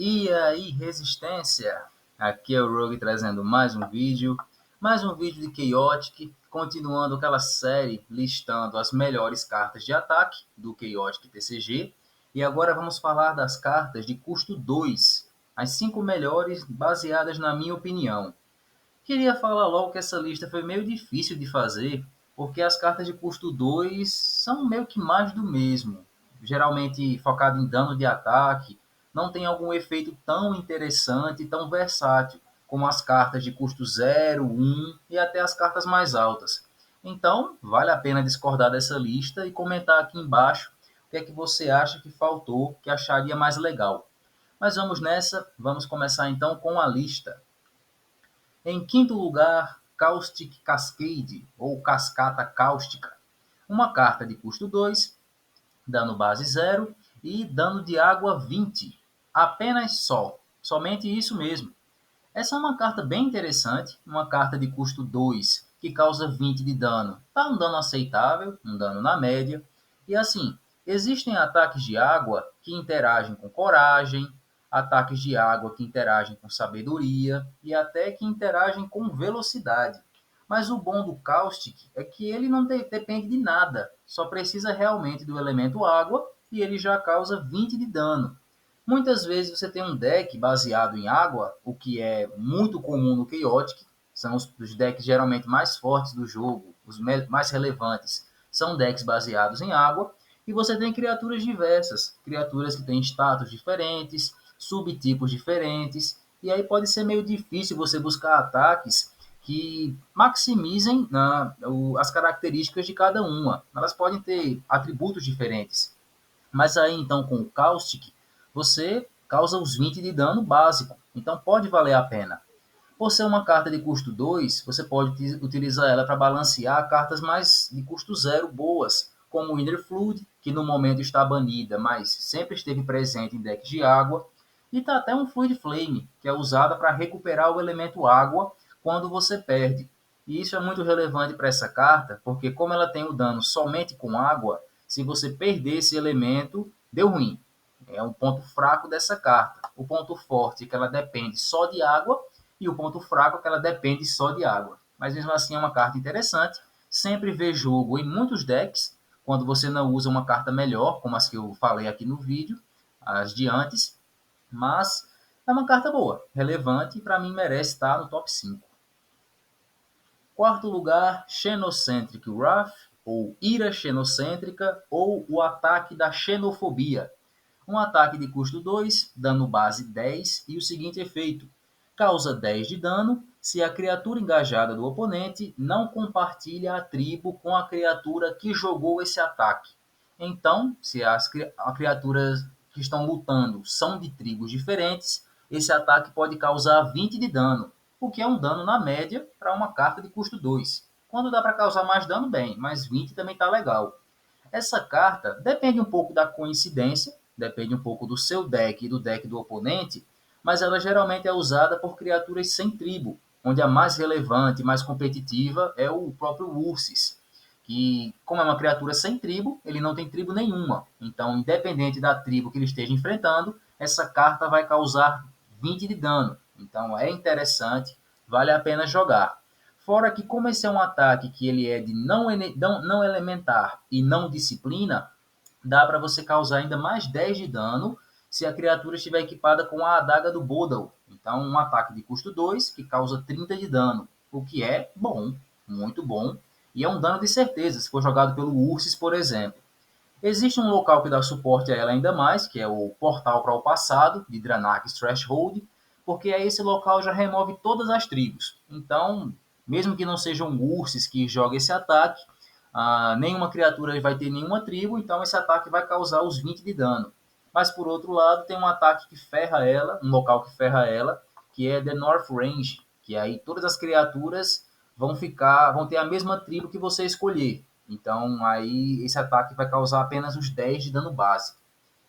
E aí, resistência? Aqui é o Rogue trazendo mais um vídeo de Chaotic, continuando aquela série listando as melhores cartas de ataque do Chaotic TCG. E agora vamos falar das cartas de custo 2, as 5 melhores baseadas na minha opinião. Queria falar logo que essa lista foi meio difícil de fazer, porque as cartas de custo 2 são meio que mais do mesmo. Geralmente focado em dano de ataque, não tem algum efeito tão interessante e tão versátil como as cartas de custo 0, 1 e até as cartas mais altas. Então, vale a pena discordar dessa lista e comentar aqui embaixo o que é que você acha que faltou, que acharia mais legal. Mas vamos nessa, vamos começar então com a lista. Em quinto lugar, Caustic Cascade, ou Cascata Cáustica. Uma carta de custo 2, dano base 0 e dano de água 20. Apenas somente isso mesmo. Essa é uma carta bem interessante, uma carta de custo 2 que causa 20 de dano. Tá um dano aceitável, um dano na média. E assim, existem ataques de água que interagem com coragem, ataques de água que interagem com sabedoria e até que interagem com velocidade. Mas o bom do Caustic é que ele não depende de nada, só precisa realmente do elemento água e ele já causa 20 de dano. Muitas vezes você tem um deck baseado em água, o que é muito comum no Chaotic, são os decks geralmente mais fortes do jogo, os mais relevantes, são decks baseados em água, e você tem criaturas diversas, criaturas que têm status diferentes, subtipos diferentes, e aí pode ser meio difícil você buscar ataques que maximizem as características de cada uma. Elas podem ter atributos diferentes, mas aí então com o Caustic, você causa os 20 de dano básico. Então pode valer a pena. Por ser uma carta de custo 2, você pode utilizar ela para balancear cartas mais de custo 0 boas, como o Inner Flood, que no momento está banida, mas sempre esteve presente em decks de água. E tá até um Fluid Flame, que é usada para recuperar o elemento água quando você perde. E isso é muito relevante para essa carta, porque como ela tem o dano somente com água, se você perder esse elemento, deu ruim. É um ponto fraco dessa carta. O ponto forte é que ela depende só de água e o ponto fraco é que ela depende só de água. Mas mesmo assim é uma carta interessante. Sempre vê jogo em muitos decks, quando você não usa uma carta melhor, como as que eu falei aqui no vídeo, as de antes. Mas é uma carta boa, relevante e para mim merece estar no top 5. Quarto lugar, Xenocentric Wrath, ou Ira Xenocêntrica, ou o ataque da xenofobia. Um ataque de custo 2, dano base 10 e o seguinte efeito: causa 10 de dano se a criatura engajada do oponente não compartilha a tribo com a criatura que jogou esse ataque. Então, se as criaturas que estão lutando são de tribos diferentes, esse ataque pode causar 20 de dano, o que é um dano na média para uma carta de custo 2. Quando dá para causar mais dano, bem, mas 20 também está legal. Essa carta depende um pouco da coincidência, depende um pouco do seu deck e do deck do oponente, mas ela geralmente é usada por criaturas sem tribo, onde a mais relevante e mais competitiva é o próprio Ursis, que, como é uma criatura sem tribo, ele não tem tribo nenhuma. Então, independente da tribo que ele esteja enfrentando, essa carta vai causar 20 de dano. Então, é interessante, vale a pena jogar. Fora que, como esse é um ataque que ele é de não elementar e não disciplina, dá para você causar ainda mais 10 de dano se a criatura estiver equipada com a adaga do Bodal. Então, um ataque de custo 2 que causa 30 de dano, o que é bom, muito bom, e é um dano de certeza se for jogado pelo Ursis, por exemplo. Existe um local que dá suporte a ela ainda mais, que é o Portal para o Passado, de Dranark's Threshold, porque aí esse local já remove todas as tribos. Então, mesmo que não seja um Ursis que joga esse ataque, nenhuma criatura vai ter nenhuma tribo, então esse ataque vai causar os 20 de dano. Mas por outro lado, tem um ataque que ferra ela, um local que ferra ela, que é The North Range, que aí todas as criaturas vão ter a mesma tribo que você escolher. Então aí esse ataque vai causar apenas os 10 de dano base.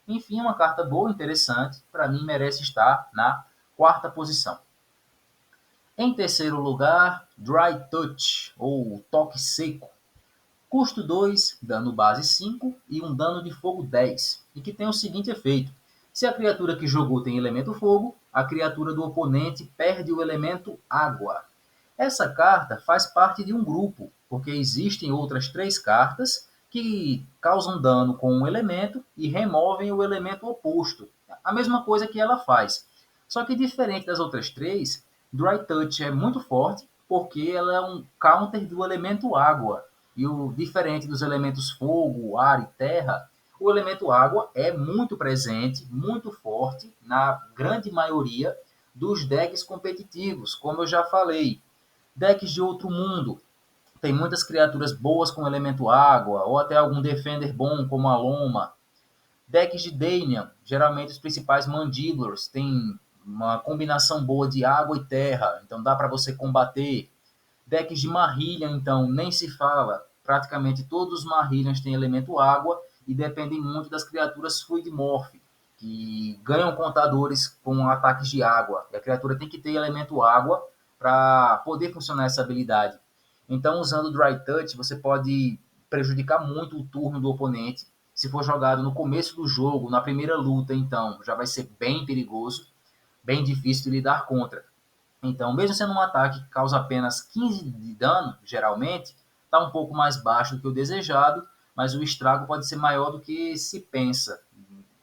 Enfim, é uma carta boa, interessante, para mim merece estar na quarta posição. Em terceiro lugar, Dry Touch, ou Toque Seco. Custo 2, dano base 5 e um dano de fogo 10, e que tem o seguinte efeito: Se a criatura que jogou tem elemento fogo, a criatura do oponente perde o elemento água. Essa carta faz parte de um grupo, porque existem outras 3 cartas que causam dano com um elemento e removem o elemento oposto. A mesma coisa que ela faz. Só que diferente das outras 3, Dry Touch é muito forte, porque ela é um counter do elemento água. E o diferente dos elementos fogo, ar e terra, o elemento água é muito presente, muito forte na grande maioria dos decks competitivos, como eu já falei. Decks de outro mundo, tem muitas criaturas boas com elemento água, ou até algum defender bom como a Loma. Decks de Damian, geralmente os principais Mandíbulas, tem uma combinação boa de água e terra, então dá para você combater. Decks de Marillion, então, nem se fala. Praticamente todos os Marillions têm elemento água e dependem muito das criaturas Fluid Morph, que ganham contadores com ataques de água. E a criatura tem que ter elemento água para poder funcionar essa habilidade. Então, usando Dry Touch, você pode prejudicar muito o turno do oponente. Se for jogado no começo do jogo, na primeira luta, então, já vai ser bem perigoso, bem difícil de lidar contra. Então, mesmo sendo um ataque que causa apenas 15 de dano, geralmente, está um pouco mais baixo do que o desejado, mas o estrago pode ser maior do que se pensa,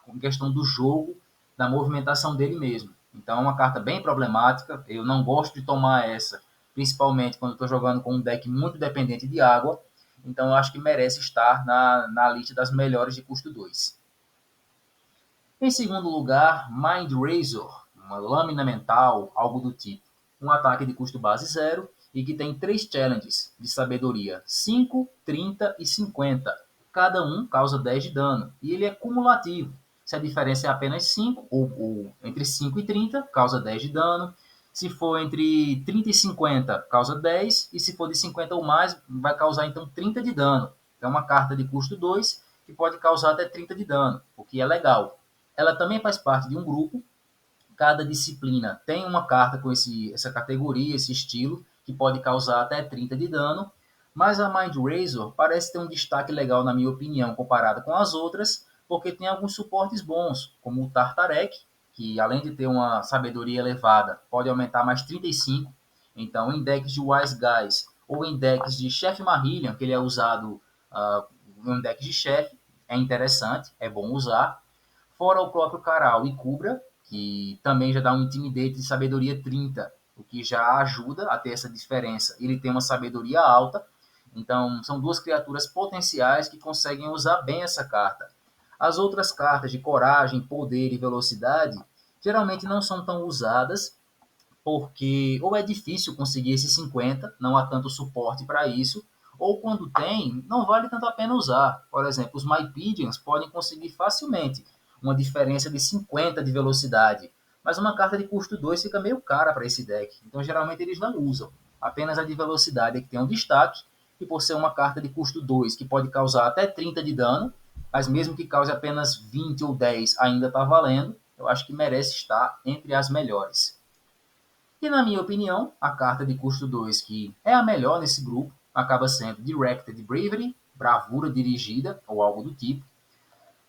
em questão do jogo, da movimentação dele mesmo. Então, é uma carta bem problemática, eu não gosto de tomar essa, principalmente quando estou jogando com um deck muito dependente de água, então eu acho que merece estar na lista das melhores de custo 2. Em segundo lugar, Mind Razor, uma lâmina mental, algo do tipo. Um ataque de custo base 0 e que tem 3 challenges de sabedoria, 5, 30 e 50. Cada um causa 10 de dano e ele é cumulativo. Se a diferença é apenas 5, ou entre 5 e 30, causa 10 de dano. Se for entre 30 e 50, causa 10. E se for de 50 ou mais, vai causar então 30 de dano. É uma carta de custo 2 que pode causar até 30 de dano, o que é legal. Ela também faz parte de um grupo. Cada disciplina tem uma carta com essa categoria, esse estilo, que pode causar até 30 de dano. Mas a Mind Razor parece ter um destaque legal, na minha opinião, comparada com as outras, porque tem alguns suportes bons, como o Tartarek, que além de ter uma sabedoria elevada, pode aumentar mais 35. Então, em decks de Wise Guys ou em decks de Chef Marillion, que ele é usado em um deck de chefe, é interessante, é bom usar. Fora o próprio Caral e Cubra, que também já dá um Intimidate de sabedoria 30, o que já ajuda a ter essa diferença. Ele tem uma sabedoria alta, então são 2 criaturas potenciais que conseguem usar bem essa carta. As outras cartas de coragem, poder e velocidade geralmente não são tão usadas, porque ou é difícil conseguir esses 50, não há tanto suporte para isso, ou quando tem, não vale tanto a pena usar. Por exemplo, os Mypidians podem conseguir facilmente uma diferença de 50 de velocidade, mas uma carta de custo 2 fica meio cara para esse deck, então geralmente eles não usam. Apenas a de velocidade é que tem um destaque, e por ser uma carta de custo 2 que pode causar até 30 de dano, mas mesmo que cause apenas 20 ou 10 ainda está valendo, eu acho que merece estar entre as melhores. E na minha opinião, a carta de custo 2 que é a melhor nesse grupo acaba sendo Directed Bravery, bravura dirigida ou algo do tipo.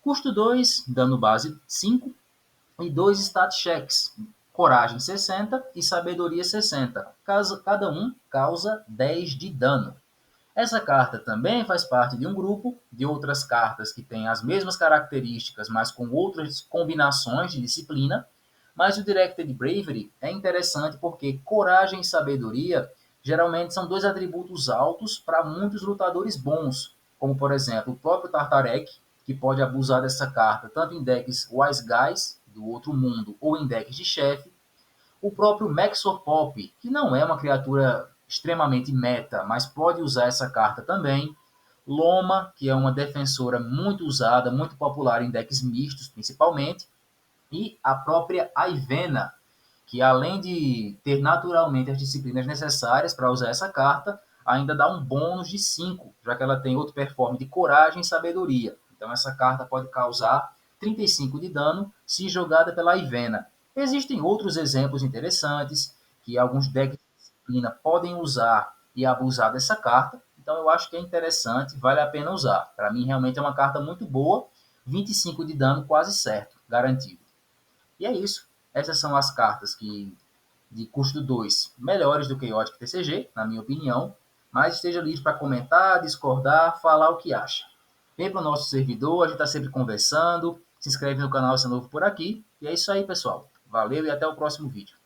Custo 2, dano base 5 e 2 stat checks, coragem 60 e sabedoria 60. Cada um causa 10 de dano. Essa carta também faz parte de um grupo de outras cartas que têm as mesmas características, mas com outras combinações de disciplina. Mas o Directed Bravery é interessante porque coragem e sabedoria geralmente são 2 atributos altos para muitos lutadores bons, como por exemplo o próprio Tartarek, que pode abusar dessa carta tanto em decks Wise Guys, do outro mundo, ou em decks de chefe. O próprio Maxor Pop, que não é uma criatura extremamente meta, mas pode usar essa carta também. Loma, que é uma defensora muito usada, muito popular em decks mistos principalmente. E a própria Ivena, que além de ter naturalmente as disciplinas necessárias para usar essa carta, ainda dá um bônus de 5, já que ela tem outro perform de coragem e sabedoria. Então essa carta pode causar 35 de dano se jogada pela Ivena. Existem outros exemplos interessantes que alguns decks de disciplina podem usar e abusar dessa carta. Então eu acho que é interessante, vale a pena usar. Para mim realmente é uma carta muito boa, 25 de dano quase certo, garantido. E é isso. Essas são as cartas de custo 2 melhores do que Chaotic TCG, na minha opinião. Mas esteja livre para comentar, discordar, falar o que acha. Vem para o nosso servidor, a gente está sempre conversando. Se inscreve no canal se é novo por aqui. E é isso aí, pessoal. Valeu e até o próximo vídeo.